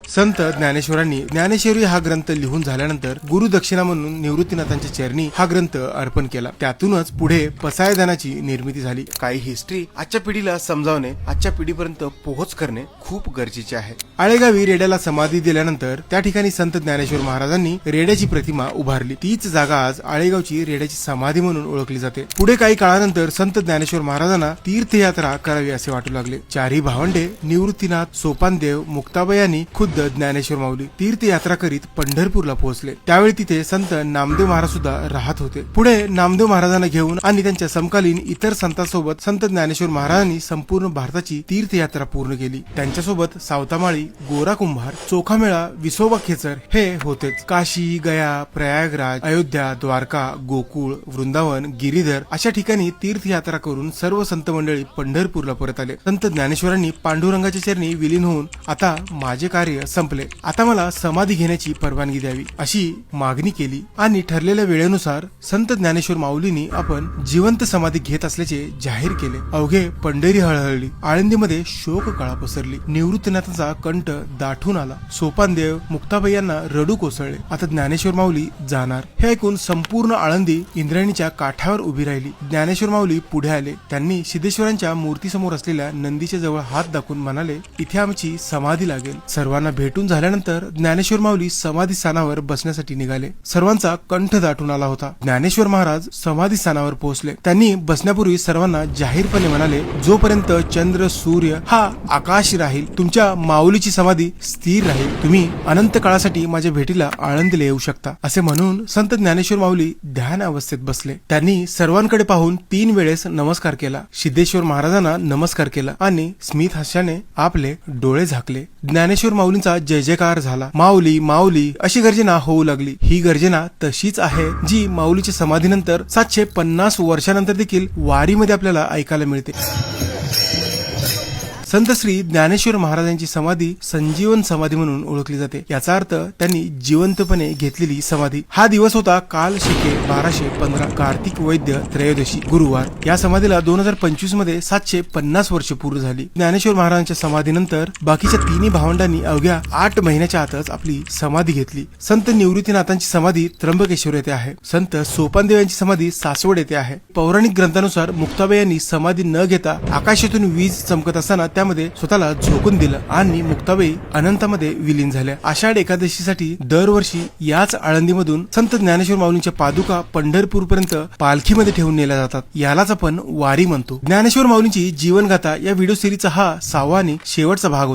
संत ज्ञानेश्वरांनी ज्ञानेश्वरी हा ग्रंथ लिहून झाल्यानंतर गुरुदक्षिणा म्हणून निवृत्तीनाथांच्या चरणी हा ग्रंथ अर्पण केला। त्यातूनच पुढे पसायदानाची निर्मिती झाली। काही हिस्ट्री आजच्या पिढीला समजावणे, आजच्या पिढीपर्यंत पोहोच करणे खूप गरजेचे आहे। आळेगावी रेड्याला समाधी दिल्यानंतर त्या ठिकाणी संत ज्ञानेश्वर महाराजांनी रेड्याची प्रतिमा उभारली। तीच जागा आज आळेगावची रेड्याची समाधी म्हणून ओळखली जाते। पुढे काही काळानंतर संत ज्ञानेश्वर महाराजांना तीर्थयात्रा करावी असे वाटू लागले। चारही भावंडे निवृत्तीनाथ, सोपानदेव, मुक्ताबाई यांनी खुद्द ज्ञानेश्वर माऊली तीर्थयात्रा करीत पंढरपूरला पोहोचले। त्यावेळी तिथे संत नामदेव महाराज सुद्धा राहत होते। पुढे नामदेव महाराजांना घेऊन आणि त्यांच्या समकालीन इतर संतांसोबत संत ज्ञानेश्वर महाराजांनी संपूर्ण भारताची तीर्थयात्रा पूर्ण केली। त्यांच्यासोबत सावतामाळी, गोरा कुंभार, चोखामेळा, विसोबा खेचर हे होतेच। काशी, गया, प्रयागराज, अयोध्या, द्वारका, गोकुळ, वृंदावन, गिरीधर अशा ठिकाणी तीर्थयात्रा करून सर्व संत मंडळी पंढरपूरला परत आले। संत ज्ञानेश्वरांनी पांडुरंगाच्या चरणी विलीन होऊन आता माझे कार्य संपले, आता मला समाधी घेण्याची परवानगी द्यावी अशी मागणी केली आणि ठरलेल्या वेळेनुसार संत ज्ञानेश्वर माऊलींनी आपण जिवंत समाधी घेत असल्याचे जाहीर केले। अवघे पंढरी हळहळली, आळंदीमध्ये शोक कळा पसरली, निवृत्तीनाथांचा कंठ दाटून आला, सोपानदेव, मुक्ताबाई यांना रडू कोसळले। आता ज्ञानेश्वर माऊली जाणार हे ऐकून संपूर्ण आळंदी इंद्रायणीच्या काठावर उभी राहिली। ज्ञानेश्वर माऊली पुढे आले। त्यांनी सिद्धेश्वरांच्या मूर्तीसमोर असलेल्या नंदीच्या जवळ हात दाखवून म्हणाले, इथे आमची समाधी लागेल। सर्वांना भेटून झाल्यानंतर ज्ञानेश्वर माऊली समाधी स्थानावर बसण्यासाठी निघाले। सर्वांचा कंठ दाटून आला होता। ज्ञानेश्वर महाराज समाधी स्थानावर पोहोचले। त्यांनी बसण्यापूर्वी सर्वांना जाहीरपणे म्हणाले, जोपर्यंत चंद्र सूर्य हा आकाश राहील तुमच्या माऊलीची समाधी स्थिर राहील। तुम्ही अनंत काळासाठी माझ्या भेटीला आळंदीला येऊ शकता असे म्हणून संत ज्ञानेश्वर माऊली ध्यान अवस्थेत बसले। त्यांनी सर्वांकडे पाहून 3 वेळेस नमस्कार केला। सिद्धेश्वर महाराजांना नमस्कार केला आणि स्मित हास्याने आपले डोळे झाकले। ज्ञानेश्वर माऊलींचा जय जयकार झाला। माऊली माऊली अशी गर्जना होऊ लागली। ही गर्जना तशीच आहे जी माऊलीच्या समाधीनंतर 750 वर्षानंतर देखील वारीमध्ये आपल्याला ऐकायला मिळते। संत श्री ज्ञानेश्वर महाराजांची समाधी संजीवन समाधी म्हणून ओळखली जाते। याचा अर्थ त्यांनी जिवंतपणे घेतलेली समाधी। हा दिवस होता काल शके 1215 कार्तिक वैद्य त्रयोदशी गुरुवार। या समाधीला 2025 मध्ये 750 वर्ष पूर्ण झाली। ज्ञानेश्वर महाराजांच्या समाधीनंतर बाकीच्या 3 भावंडांनी अवघ्या 8 महिन्याच्या आतच आपली समाधी घेतली। संत निवृत्तीनाथांची समाधी त्र्यंबकेश्वर येथे आहे। संत सोपानदेव यांची समाधी सासवड येथे आहे। पौराणिक ग्रंथानुसार मुक्ताबाई यांनी समाधी न घेता आकाशातून वीज चमकत असताना त्यामध्ये स्वतःला झोकून दिलं आणि मुक्ताबाई अनंतामध्ये विलीन झाल्या। आषाढ एकादशीसाठी दरवर्षी याच आळंदीमधून संत ज्ञानेश्वर माऊलींच्या पादुका पंढरपूर पर्यंत पालखीमध्ये ठेवून नेल्या जातात। यालाच आपण वारी म्हणतो। ज्ञानेश्वर माऊलींची जीवनगाथा या व्हिडिओ सिरीजचा हा 6वा आणि शेवटचा भाग होता।